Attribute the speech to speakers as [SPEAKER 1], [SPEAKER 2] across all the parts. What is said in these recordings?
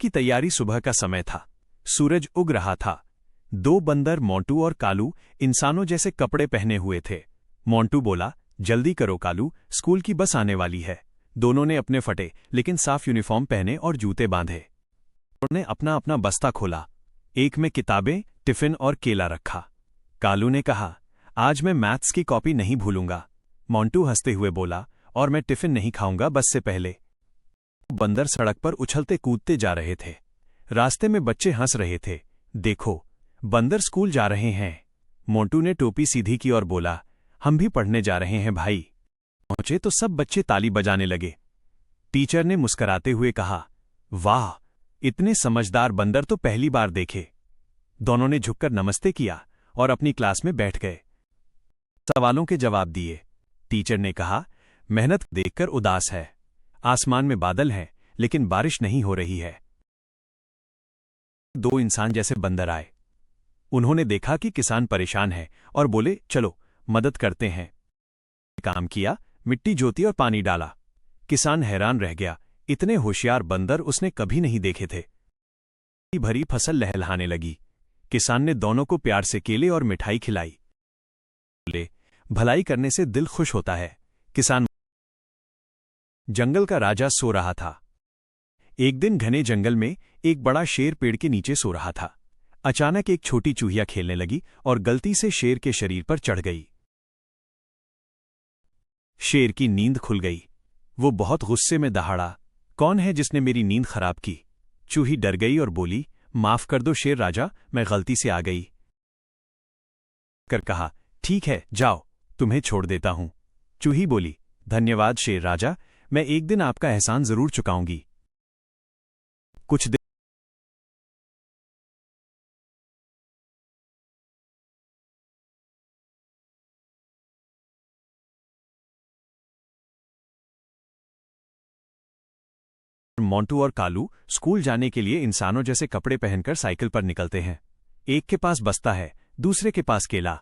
[SPEAKER 1] की तैयारी सुबह का समय था। सूरज उग रहा था। दो बंदर मोंटू और कालू इंसानों जैसे कपड़े पहने हुए थे। मोंटू बोला, जल्दी करो कालू, स्कूल की बस आने वाली है। दोनों ने अपने फटे लेकिन साफ यूनिफॉर्म पहने और जूते बांधे। उन्होंने अपना अपना बस्ता खोला। एक में किताबें, टिफिन और केला रखा। कालू ने कहा, आज मैं मैथ्स की कॉपी नहीं भूलूंगा। मोंटू हंसते हुए बोला, और मैं टिफिन नहीं खाऊंगा बस से पहले। बंदर सड़क पर उछलते कूदते जा रहे थे। रास्ते में बच्चे हंस रहे थे। देखो, बंदर स्कूल जा रहे हैं। मोंटू ने टोपी सीधी की और बोला, हम भी पढ़ने जा रहे हैं भाई। पहुंचे तो सब बच्चे ताली बजाने लगे। टीचर ने मुस्कराते हुए कहा, वाह, इतने समझदार बंदर तो पहली बार देखे। दोनों ने झुककर नमस्ते किया और अपनी क्लास में बैठ गए। सवालों के जवाब दिए। टीचर ने कहा, मेहनत देखकर उदास है। आसमान में बादल हैं लेकिन बारिश नहीं हो रही है। दो इंसान जैसे बंदर आए। उन्होंने देखा कि किसान परेशान है और बोले, चलो मदद करते हैं। काम किया, मिट्टी जोती और पानी डाला। किसान हैरान रह गया, इतने होशियार बंदर उसने कभी नहीं देखे थे। भरी फसल लहलहाने लगी। किसान ने दोनों को प्यार से केले और मिठाई खिलाई। बोले, भलाई करने से दिल खुश होता है। किसान। जंगल का राजा सो रहा था। एक दिन घने जंगल में एक बड़ा शेर पेड़ के नीचे सो रहा था। अचानक एक छोटी चूहिया खेलने लगी और गलती से शेर के शरीर पर चढ़ गई। शेर की नींद खुल गई। वो बहुत गुस्से में दहाड़ा, कौन है जिसने मेरी नींद खराब की? चूही डर गई और बोली, माफ कर दो शेर राजा, मैं गलती से आ गई। कर कहा, ठीक है जाओ, तुम्हें छोड़ देता हूं। चूही बोली, धन्यवाद शेर राजा, मैं एक दिन आपका एहसान जरूर चुकाऊंगी। कुछ दिन मोंटू और कालू स्कूल जाने के लिए इंसानों जैसे कपड़े पहनकर साइकिल पर निकलते हैं। एक के पास बस्ता है, दूसरे के पास केला।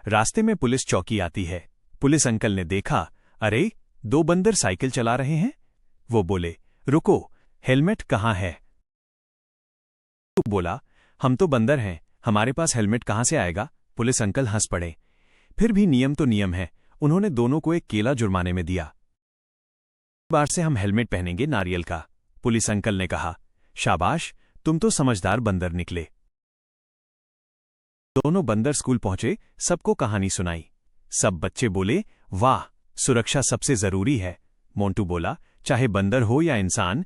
[SPEAKER 1] रास्ते में पुलिस चौकी आती है। पुलिस अंकल ने देखा, अरे, दो बंदर साइकिल चला रहे हैं। वो बोले, रुको, हेलमेट कहाँ है? तू बोला, हम तो बंदर हैं, हमारे पास हेलमेट कहाँ से आएगा? पुलिस अंकल हंस पड़े। फिर भी नियम तो नियम है। उन्होंने दोनों को एक केला जुर्माने में दिया। बार से हम हेलमेट पहनेंगे नारियल का। पुलिस अंकल ने कहा, शाबाश, तुम तो समझदार बंदर निकले। दोनों बंदर स्कूल पहुंचे, सबको कहानी सुनाई। सब बच्चे बोले, वाह, सुरक्षा सबसे जरूरी है। मोंटू बोला, चाहे बंदर हो या इंसान।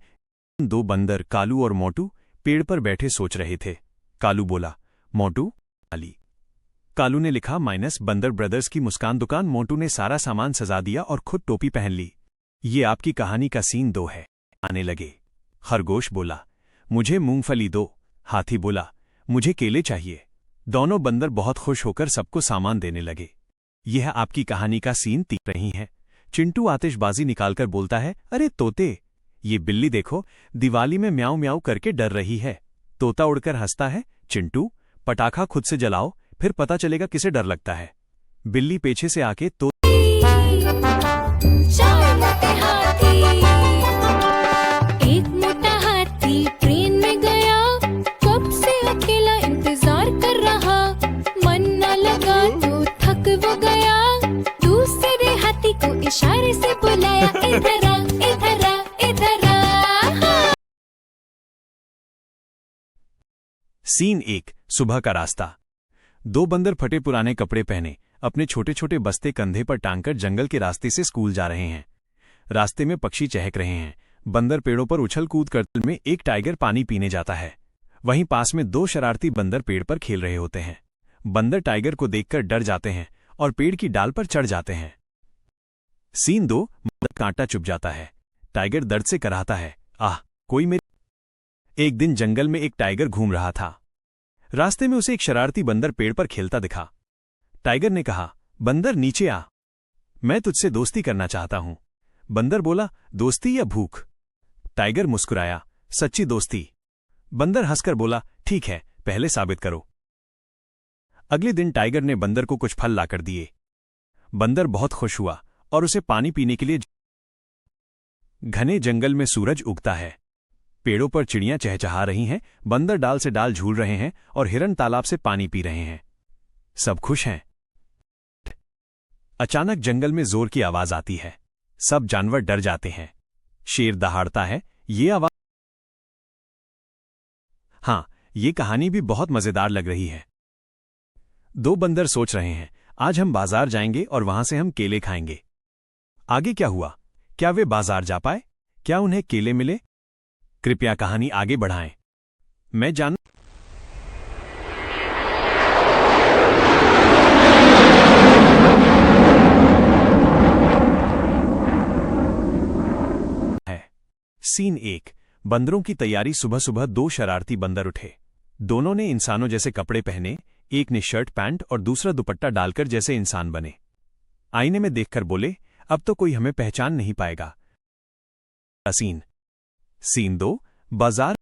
[SPEAKER 1] दो बंदर कालू और मोंटू पेड़ पर बैठे सोच रहे थे। कालू बोला, मोंटू आली। कालू ने लिखा माइनस बंदर ब्रदर्स की मुस्कान दुकान। मोंटू ने सारा सामान सजा दिया और खुद टोपी पहन ली। ये आपकी कहानी का सीन 2 है। आने लगे। खरगोश बोला, मुझे मूंगफली दो। हाथी बोला, मुझे केले चाहिए। दोनों बंदर बहुत खुश होकर सबको सामान देने लगे। यह आपकी कहानी का सीन 3 रही है। चिंटू आतिशबाजी निकालकर बोलता है, अरे तोते, ये बिल्ली देखो, दिवाली में म्याऊं म्याऊं करके डर रही है। तोता उड़कर हंसता है, चिंटू, पटाखा खुद से जलाओ, फिर पता चलेगा किसे डर लगता है। बिल्ली पीछे से आके तो
[SPEAKER 2] एक मोटा हाथी ट्रेन में गया, कब से अकेला इंतजार कर रहा। मन न लगा तो थक वो गया, दूसरे हाथी को इशारे से बुलाया, इधर आ, इधर आ, इधर आ।
[SPEAKER 1] सीन 1, सुबह का रास्ता। दो बंदर फटे पुराने कपड़े पहने अपने छोटे छोटे बस्ते कंधे पर टांगकर जंगल के रास्ते से स्कूल जा रहे हैं। रास्ते में पक्षी चहक रहे हैं। बंदर पेड़ों पर उछल कूद करते में एक टाइगर पानी पीने जाता है। वहीं पास में 2 शरारती बंदर पेड़ पर खेल रहे होते हैं। बंदर टाइगर को देखकर डर जाते हैं और पेड़ की डाल पर चढ़ जाते हैं। सीन 2, कांटा चुभ जाता है। टाइगर दर्द से कराहता है, आह, कोई मेरी। एक दिन जंगल में एक टाइगर घूम रहा था। रास्ते में उसे एक शरारती बंदर पेड़ पर खेलता दिखा। टाइगर ने कहा, बंदर नीचे आ, मैं तुझसे दोस्ती करना चाहता हूं। बंदर बोला, दोस्ती या भूख? टाइगर मुस्कुराया, सच्ची दोस्ती। बंदर हंसकर बोला, ठीक है, पहले साबित करो। अगले दिन टाइगर ने बंदर को कुछ फल लाकर दिए। बंदर बहुत खुश हुआ और उसे पानी पीने के लिए। घने जंगल में सूरज उगता है। पेड़ों पर चिड़ियां चहचहा रही हैं, बंदर डाल से डाल झूल रहे हैं और हिरन तालाब से पानी पी रहे हैं। सब खुश हैं। अचानक जंगल में जोर की आवाज आती है। सब जानवर डर जाते हैं। शेर दहाड़ता है, ये आवाज। हाँ, ये कहानी भी बहुत मजेदार लग रही है। दो बंदर सोच रहे हैं, आज हम बाजार जाएंगे और वहां से हम केले खाएंगे। आगे क्या हुआ? क्या वे बाजार जा पाए? क्या उन्हें केले मिले? कृपया कहानी आगे बढ़ाएं। मैं जान है। सीन 1। बंदरों की तैयारी। सुबह सुबह दो शरारती बंदर उठे। दोनों ने इंसानों जैसे कपड़े पहने। एक ने शर्ट पैंट और दूसरा दुपट्टा डालकर जैसे इंसान बने। आईने में देखकर बोले, अब तो कोई हमें पहचान नहीं पाएगा। सीन 2। बाजार।